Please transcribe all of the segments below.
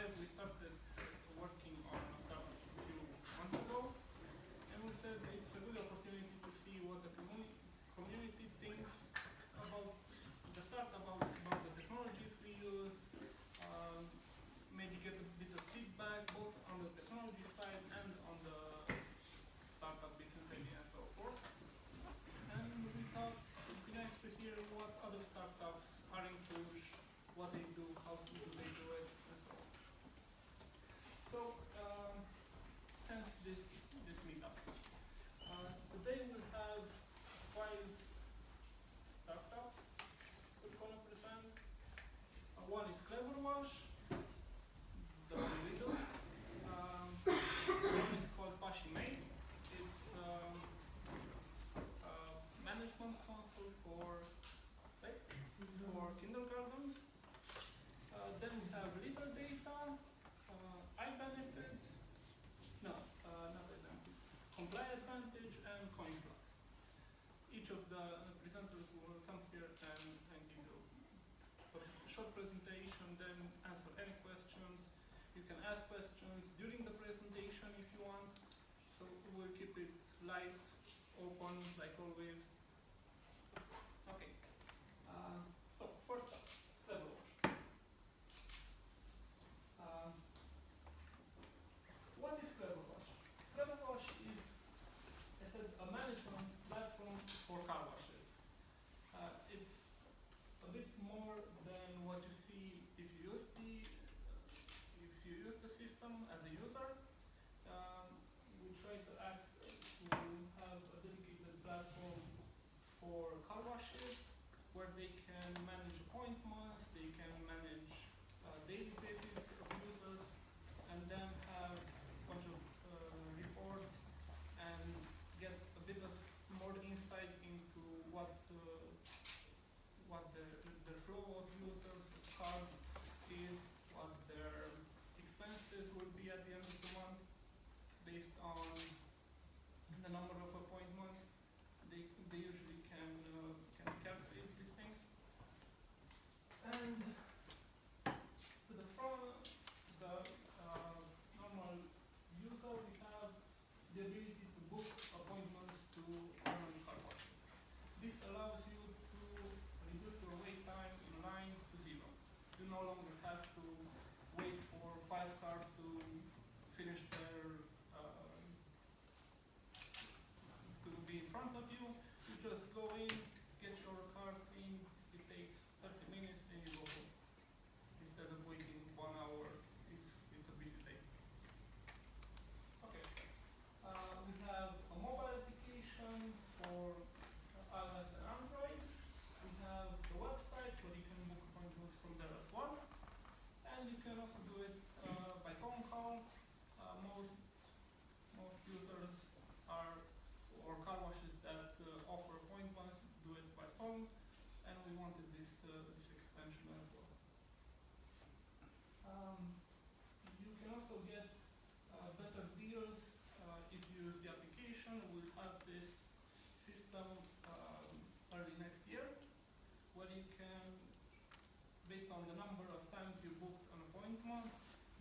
5, we started working on a startup a few months ago, and we said it's a good opportunity to see what the community thinks about the startup, about the technologies we use, maybe get a bit of feedback both on the technology side and on the startup business idea and so forth. And we thought it'd be nice to hear what other startups are in Cluj, what they do, how do they do it, and so on. So, hence this meetup. Today we'll have 5 startups we're going to present. One is CleverWash, the little. One is called Cosmin. It's a management console for kindergartens. Then we have Little Data, iBenefits, not iBenefits, Comply Advantage, and CoinFlux. Each of the presenters will come here and give you a short presentation, then answer any questions. You can ask questions during the presentation if you want. So we'll keep it light, open, like always. Okay. So first up, CleverWash. What is CleverWash? CleverWash is, I said, a management platform for car washes. It's a bit more than what you see if you use the system as a user. We try to have a dedicated platform for car washes where they can manage appointments, they can manage daily basis of users, and then have a bunch of reports and get a bit of more insight into what their flow of users of cars is, what their expenses will be at the end of the month based on the number of appointments. They usually can calculate these things. And to the front, the normal user, we have the ability to book appointments to online car washes. This allows you to reduce your wait time in line to 0. You no longer have to wait for 5 cars to finish to be in front of you. You just go in, get your car clean. It takes 30 minutes and you go home, instead of waiting 1 hour if it's a busy day. Okay. We have a mobile application for iOS and Android. We have the website where you can book appointments from there as well. And you can also do it by phone call. Most users or car washes that offer appointments do it by phone, and we wanted this extension as well. You can also get better deals if you use the application. We'll have this system early next year, where you can, based on the number of times you booked an appointment,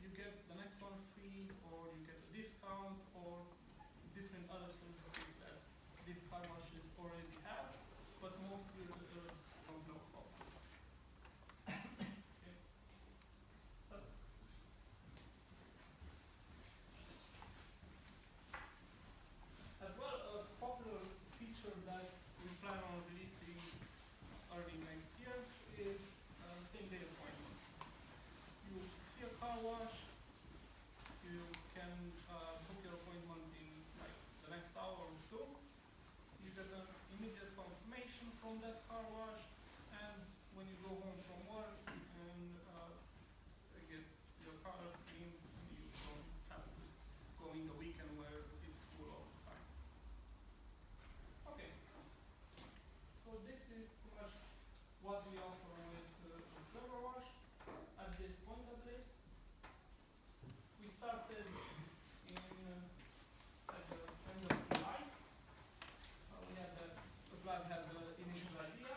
you get the next one free, or you get a discount, or different other services that these car washes already have, but most users don't know about. Okay. So, as well, a popular feature that we plan on releasing early next year is same-day appointments. You see a car wash, you can book your appointment in like the next hour or 2. You get an immediate confirmation from that car wash, and when you go home from work, you can get your car clean. You don't have to go in the weekend where it's full all the time. Okay. So this is pretty much what we offer with CleverWash at this point, at least. We started in at the end of July. The plan had the initial idea.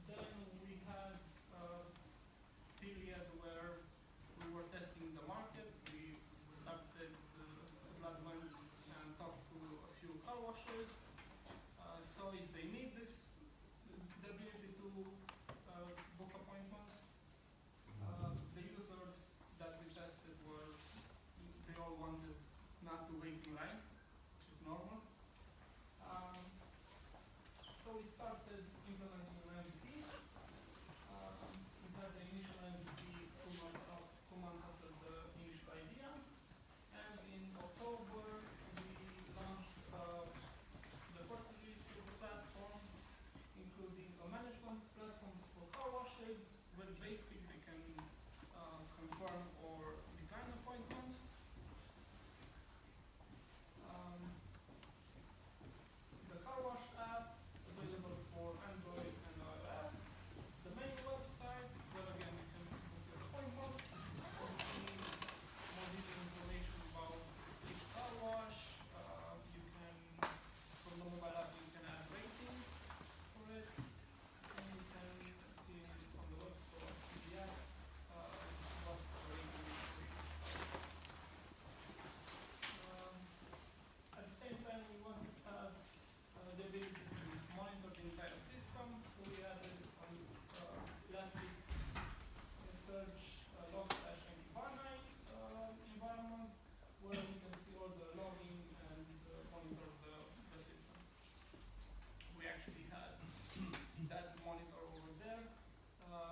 Then we had a period where we car washes. So if they need this, the ability to book appointments, the users that we tested were, they all wanted not to wait in line, which is normal. So we started implementing an MVP. We had the initial MVP 2 months after the initial idea, and in October we launched the first release of the platform, including a management platform for car washes, where basically they can confirm or decline appointments. The car wash app, available for Android and iOS. The main website, where again you can book your appointment, contain more detailed information about each car wash. You can, from the mobile app, you can add ratings for it, and you can see on the web store, the app, what the rating is for each car. At the same time, we wanted to have the ability to monitor the entire system. So we added on Elastic Search log/anti-barnight environment, where we can see all the logging and monitor the system. We actually had that monitor over there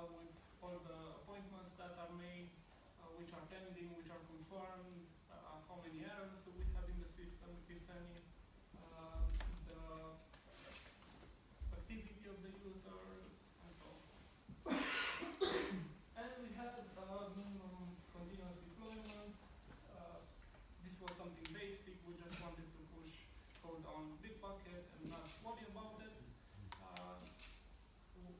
with all the appointments that are made, which are pending, which are confirmed, how many errors we have in the system, if any, the activity of the user, and so on. And we had minimum continuous deployment. This was something basic. We just wanted to push code on Bitbucket and not worry about it.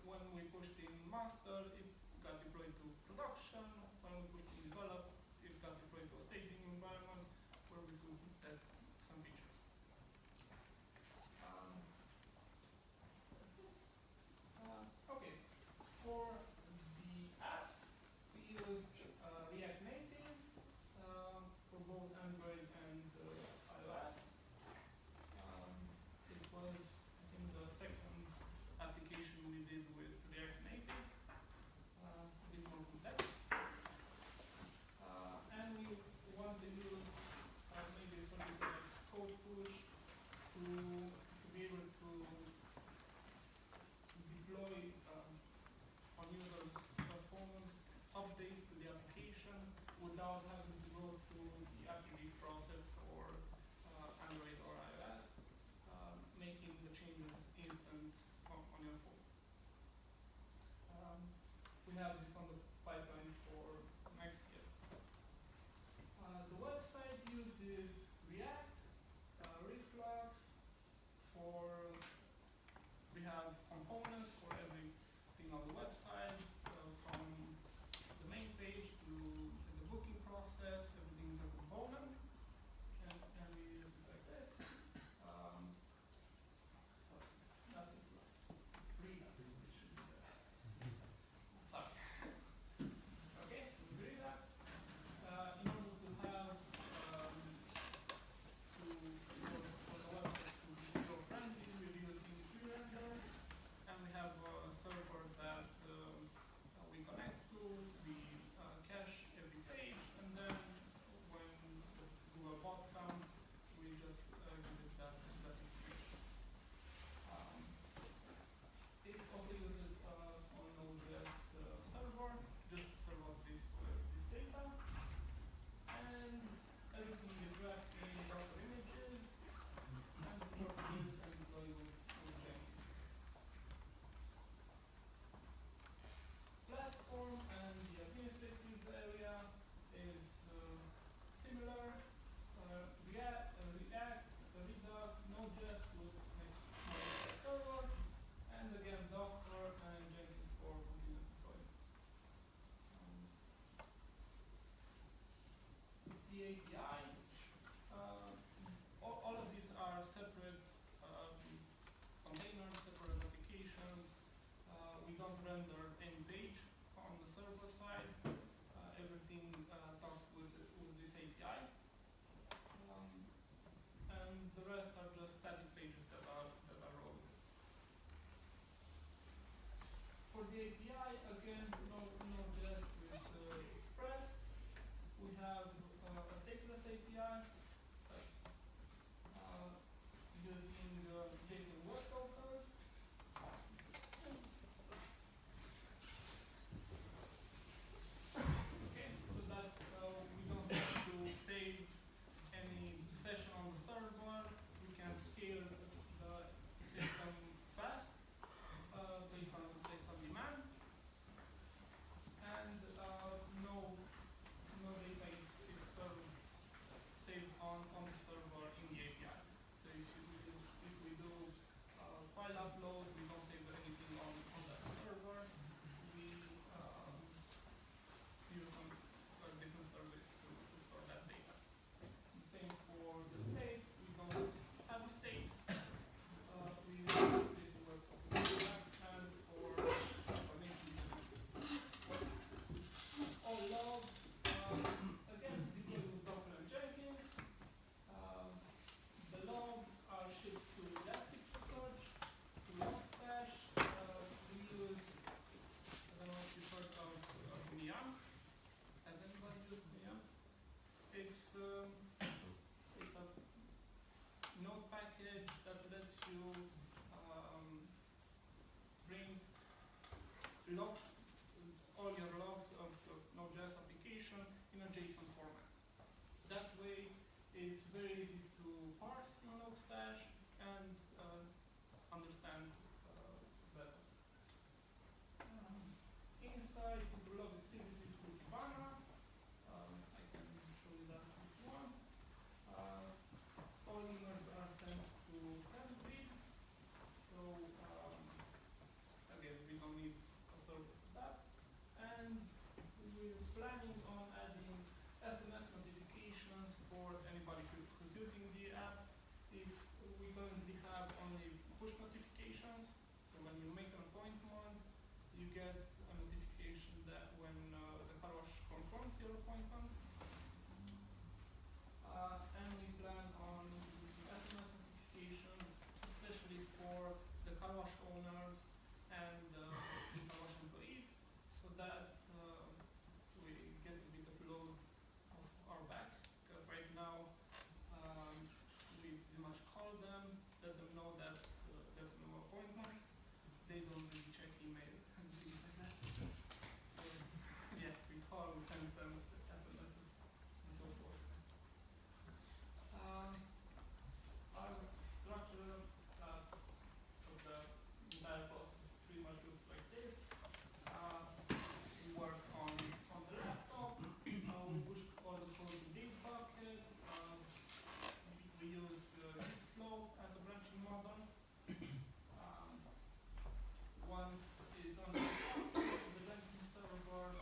When we pushed in master, it got deployed to production. When we pushed in develop, it got deployed to a staging environment where we could test some features. Okay, for the app, we used React Native for both Android and iOS. It was, I think, the second application we did with React Native, a bit more complex. And we want to use maybe something like code push to be able to deploy on users' performance updates to the application without having to go through the app release process for Android or iOS, making the changes instant on your phone. We have this on the pipeline for next year. The website uses React, Reflux for, we have components for everything on the website, from the main page to the booking process, everything is a component, and we use it like this. Sorry, nothing plus. It's Redux, which should be there. Sorry. Okay, with Redux, in order to have for the website to be user-friendly, we're using QRender, and we have a server that we connect to, we cache every page, and then when the Google bot comes, we just give it that information. It also uses on Node.js server, just to serve up this data, and everything is wrapped in Docker images, and of course build and deploy with Jenkins. Platform and the administrative area is similar. React, Redux, Node.js with Node.js server, and again Docker and Jenkins for continuous deployment. The API, all of these are separate containers, separate applications. We don't render any page on the server side. Everything talks with this API. And the rest are just using JSON web tokens. Okay, so that we don't have to save any session on the server. We can scale the system fast based on demand, and no data is saved on the server in the API. So if we do file upload, we don't save anything on that server. We use some different service to store that data. The same for the state. We don't have a state. We use JSON Web Token for that, and for information all logs, again, deployed with Docker and Jenkins. The logs are shipped to Elasticsearch, to Logstash. We use, I don't know if you've heard of Meetup. Has anybody used Meetup? It's a node package that lets you bring all your logs of the Node.js application in a JSON format. That way, it's very easy to parse in Logstash and understand better. Insights into log activities with Kibana. I can show you that if you want. All emails are sent to SendGrid. So again, we don't need a server for that. And we're planning on adding SMS notifications for anybody who's using the app. If we currently have only push notifications, so when you make an appointment, you get a notification that when the car wash confirms your appointment. And we plan on introducing SMS notifications, especially for the car wash owners and car wash employees, so that we get a bit of load of our backs. Because right now we pretty much call them, let them know that there's no appointment. They don't really check email and things like that. So yeah, we call, we send them SMS and so forth. Our structure of the entire process pretty much looks like this. We work on the laptop. We push all the code to Bitbucket. We use Gitflow as a branching model. Once it's on the Jenkins server,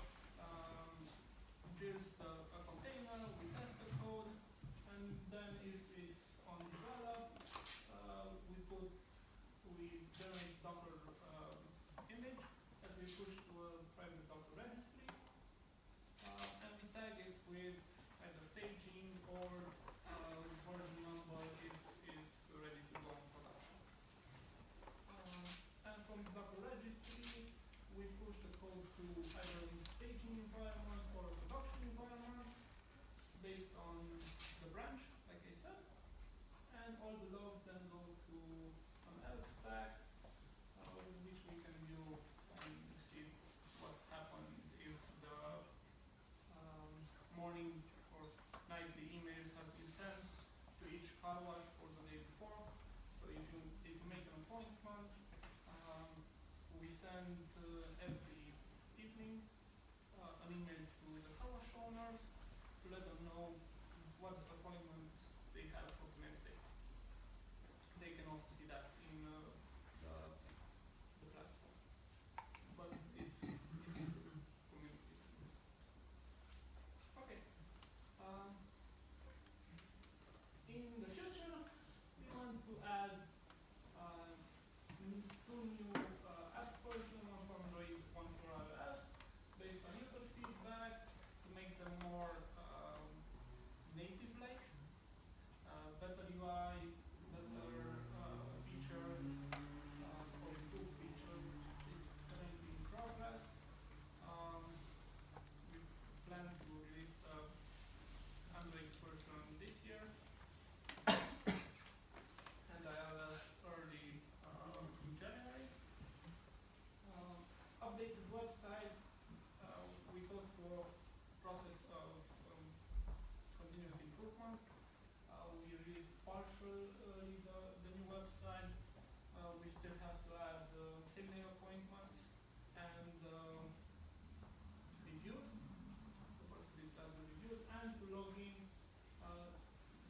builds a container, we test the code, and then if it's on develop, we generate Docker image that we push to a private Docker registry, and we tag it with either staging or version number if it's ready to go on production. And from the Docker registry, we push the code to either a staging environment or a production environment based on the branch, like I said. And all the logs then go to an elk stack, which we can view and see what happened if the morning or nightly emails have been sent to each car wash for the day before. So if you make an appointment, we send every evening an email to the car wash owners to let them know what appointments they have for the next day. They can also see that in the platform, but it's easy to communicate. Okay. In the future, we want to add two new app versions, one for Android, one for iOS, based on user feedback to make them more native-like, better UI, better features, or improved features. It's currently in progress. We plan to release the Android version this year, and iOS continuous improvement. We released partially the new website. We still have to add signal appointments and reviews, the possibility to add the reviews, and to log in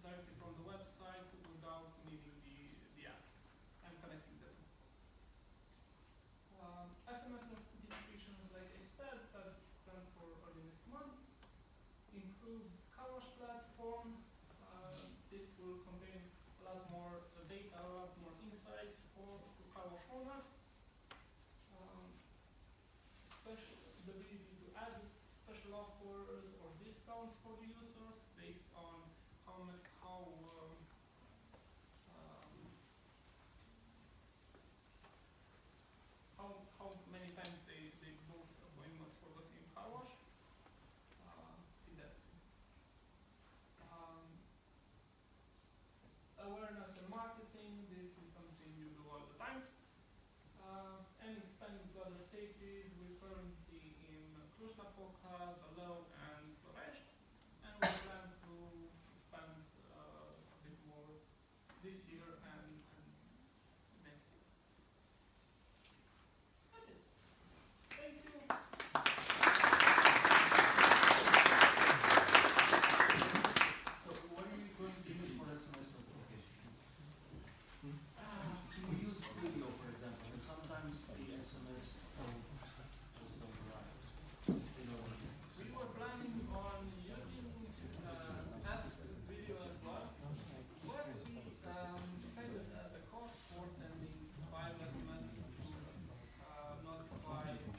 directly from the website without needing the app and connecting the two. SMS notifications, like I said, that's planned for early next month. Improved CleverWash platform. This will contain a lot more data, a lot more insights for CleverWash owners. The ability to add special offers or discounts for the users based on how many times they booked appointments for the same car wash. See that. Awareness and marketing, this is something you do all the time. And expanding to other cities, we're currently in Cluj-Napoca, Zalău, and Florești, and we plan to expand a bit more this year and next year. That's it. Thank you. So what are you going to use for SMS notification? We use video, for example, and sometimes the SMS just don't arrive. You know what I mean? We were planning on using as video as well, but we decided that the cost for sending 5 SMS to notify the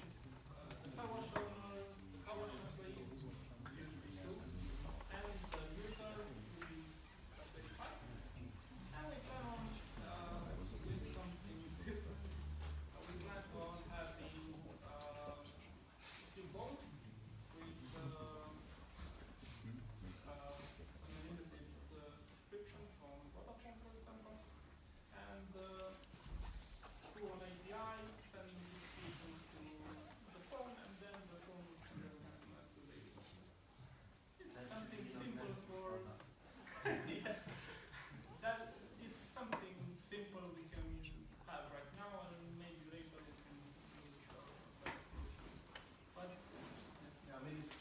car wash owner, the car wash employees, usually 2, and the users, we pay 5. And we plan on doing something different. We plan on having a few both with unlimited subscription from Vodafone, for example, and through an API, sending notifications to the phone, and then the phone will send an SMS to the user. Something simple for yeah. That is something simple we can have right now, and maybe later we can use it for better solutions. But Yeah, I mean, it's,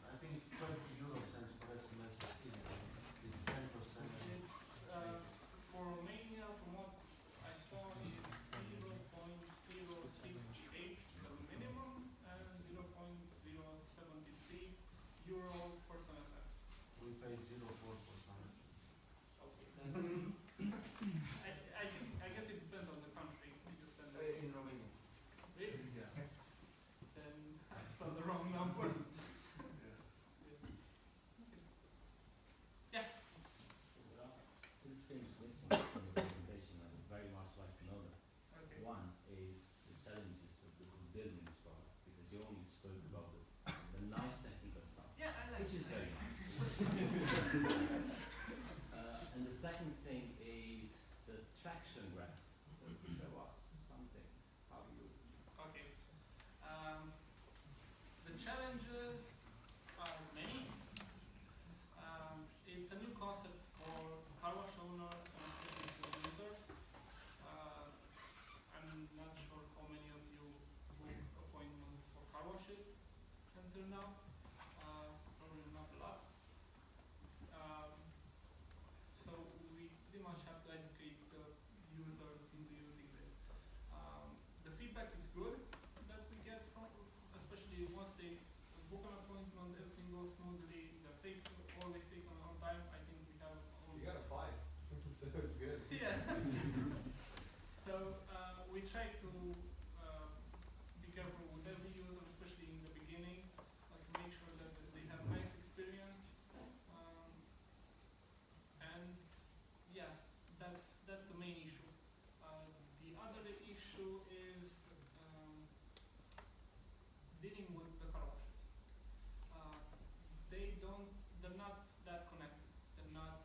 I think 20 euro cents per SMS is 10%. it's for Romania, from what I saw, is 0.068 minimum and 0.073 euros per semester. We paid 0.4 for some. Okay. I guess it depends on the country. You send In Romania. Really? Yeah. Then I saw the wrong numbers. Yeah. Yeah. So there are two things missing from the presentation. I would very much like to know them. Okay. One is the challenges of the buildings part, because you only spoke about the nice technical stuff, Yeah, I like which is very nice. And the second thing is the traction graph. So show us something, how you. Okay. The challenges are many. It's a new concept for car wash owners and especially for users. I'm not sure how many of you book appointments for car washes until now. Probably not a lot. So we pretty much have to educate the users into using this. The feedback is good that we get from, especially once they book an appointment, everything goes smoothly, they always take on time. I think we have only. You got a 5, so it's good. Yeah. So we try to be careful with every user, especially in the beginning, to make sure that they have a nice experience. And yeah, that's the main issue. The other issue is dealing with the car washes. They're not that connected. They're not.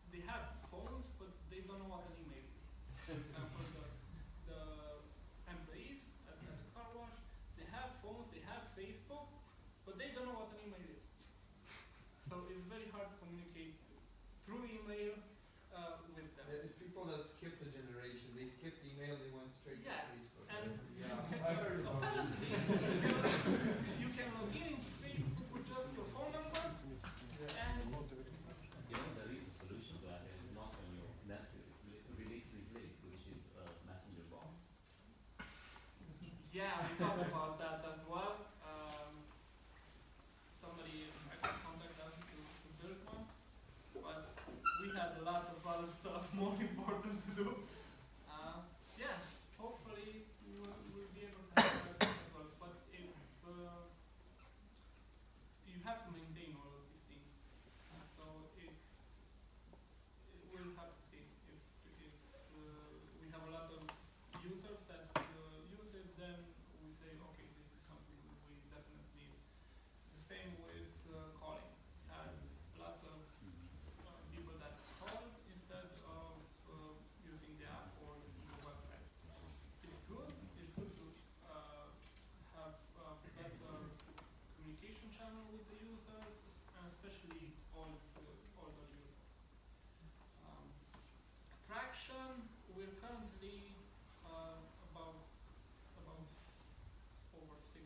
They have phones, but they don't know what an email is. For the employees at the car wash, they have phones, they have Facebook, but they don't know what an email is. So it's very hard to communicate through email with them. Yeah, it's people that skip the generation. They skipped email, they went straight Yeah, to Facebook. and yeah, I heard about this. apparently you can log in into Facebook with just your phone number, and You know, there is a solution to that. It is not when you release this list, which is messenger bot. yeah, we talked about that as well. Somebody actually contacted us to build one, but we had a lot of other stuff more important to do. Yeah, hopefully we'll be able to have that as well. But if you have to maintain all of these things, so we'll have to see if it's we have a lot of users that use it, then we say okay, this is something we definitely need. The same with calling. Had a lot of people that call instead of using the app or using the website. It's good. It's good to have a better communication channel with the users, and especially older users. Traction. We're currently about over 600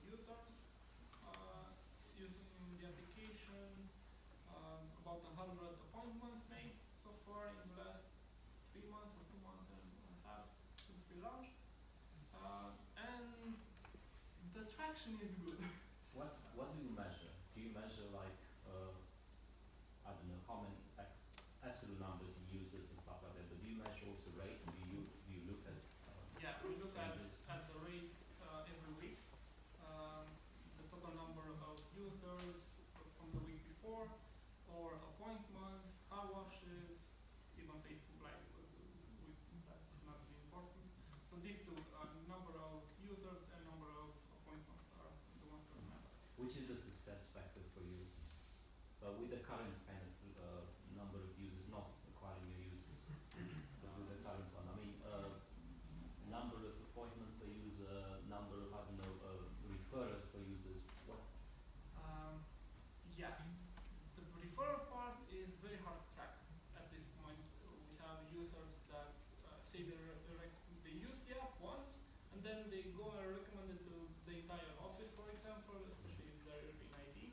users using the application. About 100 appointments made so far in the last 3 months or 2 months and a half since we launched. And the traction is good. What do you measure? Do you measure like I don't know how many absolute numbers of users and stuff like that? But do you measure also rate? And do you look at Yeah, we look at changes? the rates every week. The total number of users from the week before, or appointments, car washes, even Facebook Live, that's not really important. So these two, number of users and number of appointments are the ones that matter. Which is the success factor for you? With the current kind of number of users, not acquiring new users, but with the current one. I mean, number of appointments per user, number of, I don't know, referrals per users. What? Yeah, the referral part is very hard to track at this point. We have users that say they use the app once, and then they go and recommend it to the entire office, for example, especially if they're in IT.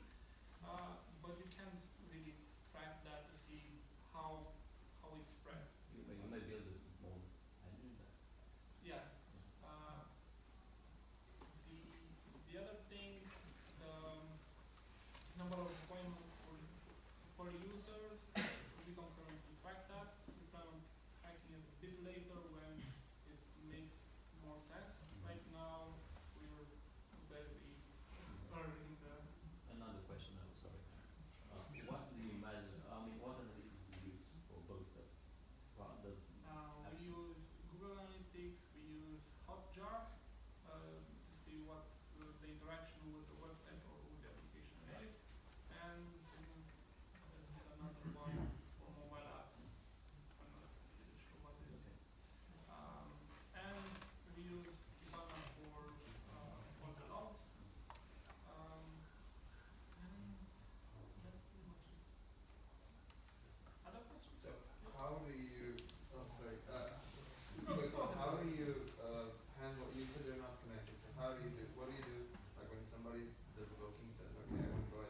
But you can't really track that to see how it spread. You may build a small engine there. Yeah. The other thing, the number of appointments for users, we don't currently track that. We plan on tracking it a bit later when it makes more sense. Right now, we're very early in the. Another question, I'm sorry. What do you measure? I mean, what analytics do you use for both the We use Google Analytics, we use Hotjar to see what the interaction with the website or with the application is, and there's another one for mobile apps. I'm not really sure what it is. And we use Kibana for all the logs. And that's pretty much it. Other questions? So how do you? Oh, sorry. Quick one. How do you handle? You said they're not connected. So how do you do? What do you do? Like when somebody does a booking, says, "Okay, I want to go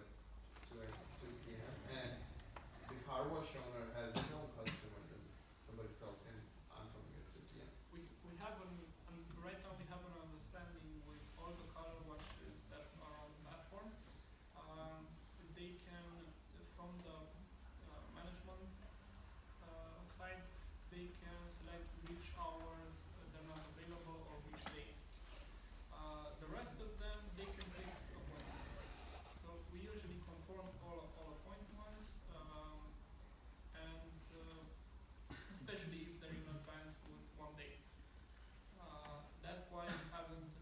at 2 p.m." and the car wash owner has his own customers, and somebody tells him, "I'm coming at 2 p.m." We have right now we have an understanding with all the car washes that are on the platform. They can, from the management side, they can select which hours they're not available or which days. The rest of them, they can take appointments. So we usually confirm all appointments, and especially if they're in advance with 1 day. That's why we haven't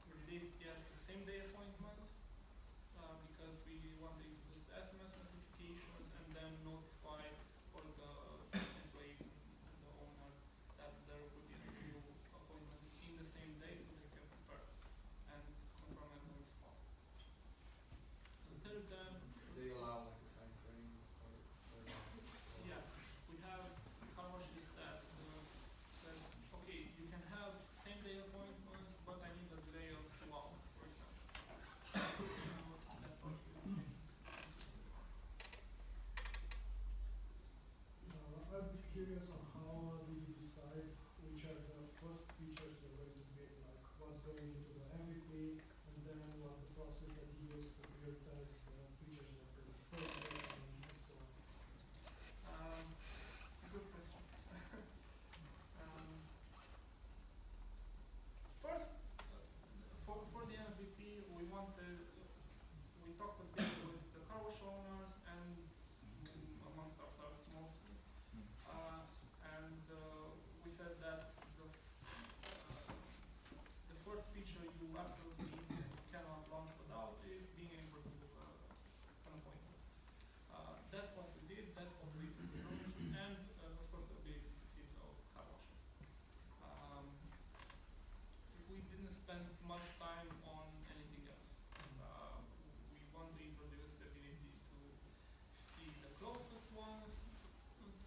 released yet the same day appointments, because we want to introduce the SMS notifications and then notify all the employees and the owner that there will be a new appointment in the same day so they can prepare and confirm and respond. Until then, Do you allow going into the MVP, and then was the process that he used to prioritize features that were further and so on. Good question. First, for the MVP, we talked a bit with the car wash owners and amongst ourselves mostly. We said that the first feature you absolutely need and you cannot launch without is being able to book an appointment. That's what we did, that's what we launched, and of course the ability to see the car washes. We didn't spend much time on anything else. We want to introduce the ability to see the closest ones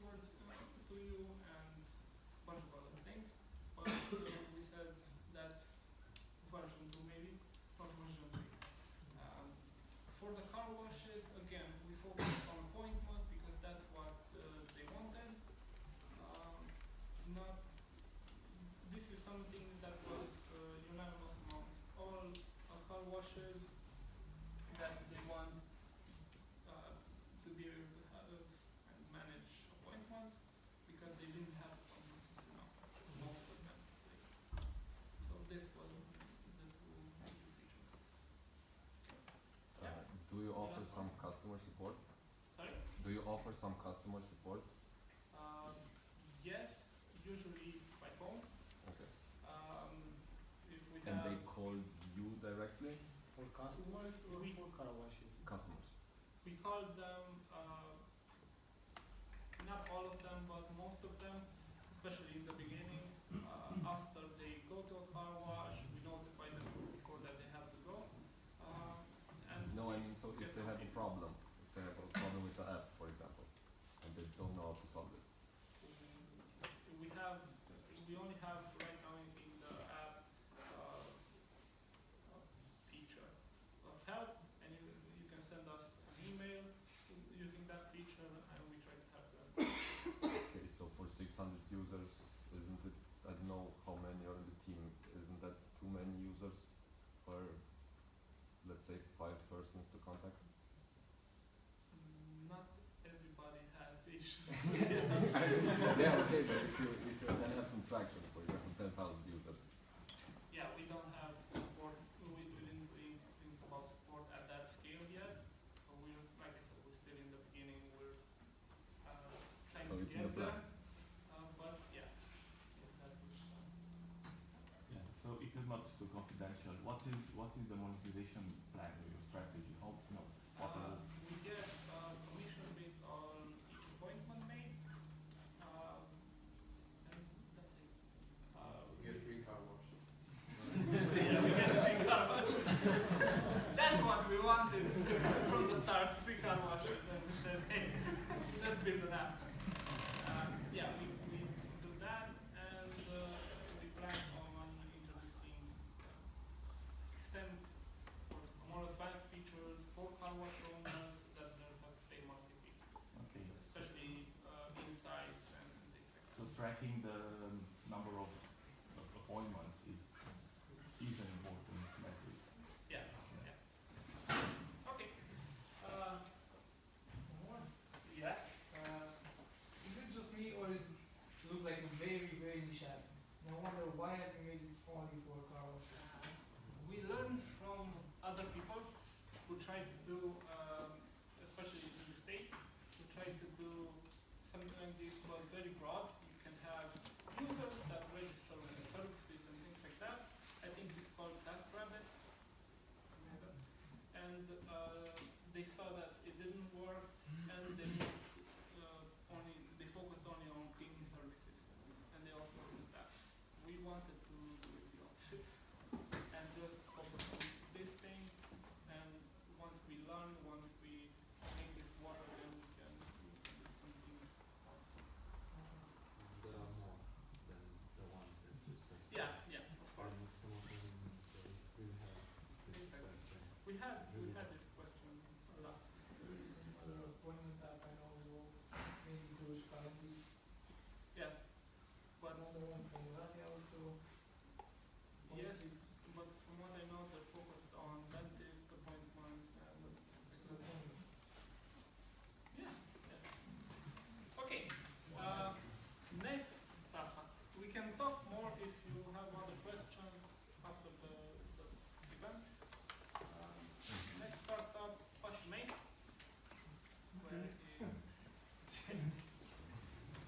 towards to you and a bunch of other things. But we said that's version 2 maybe, not version 3. For the car washes, again, we focused on appointments because that's what they wanted. Not This is something that was unanimous amongst all car washers that they want to be able to have and manage appointments because they didn't have appointments until now, most of them. So this was the two features. Yeah. Do you offer Last some one. customer support? Sorry? Do you offer some customer support? Yes, usually by phone. Okay. If we And have they call you directly? For customers or We- for car washes? Customers. we call them, not all of them, but most of them, especially in the beginning, after they go to a car wash, we notify them before that they have to go. And No, I we mean, so get if they have a some problem, if they have a problem with the app, for example, and they don't know how to solve it, we only have right now in the app a feature of help, and you can send us an email using that feature, and we try to help them. okay, so for 600 users, isn't it, I don't know how many are in the team, isn't that too many users per, let's say, 5 persons to contact? Not everybody has issues. Yeah, okay, but if you then have some traction, for example, 10,000 users, Yeah, we don't have support. We didn't think about support at that scale yet. We're, like I said, we're still in the beginning. We're trying So to it's in the get plan. there. But yeah, that was. Yeah. So if it's not so confidential, what is the monetization plan or your strategy? How what are We get commission based on each appointment made, and that's it. You get free car wash. Yeah, we get free car washes. That's what we wanted from the start, free car washes. And we said, hey, let's build an app. Yeah, we do that, and we plan on introducing some more advanced features for car wash owners that don't have to pay monthly fee, okay? especially insights and things like that. So tracking the number of appointments is an important metric. Yeah, yeah. Okay. More? Yeah. Is it just me, or is it looks like a very, very niche app? And I wonder why have you made it only for car washes? We learn from other people who try to do, especially in the States, who try to do something like this, but very broad. You can have users that register with the services and things like that. I think it's called TaskRabbit. And they saw that it didn't work, and they focused only on cleaning services, and they offered us that. We wanted to do it the opposite, and just focus on this thing. And once we learn, once we make this work, then we can do something. There are more than the one that just has. Yeah, yeah, of course. And some of them they will have this Exactly. exact same. We had this question a lot. Another appointment app I know as well, mainly Jewish families. Yeah, but Another one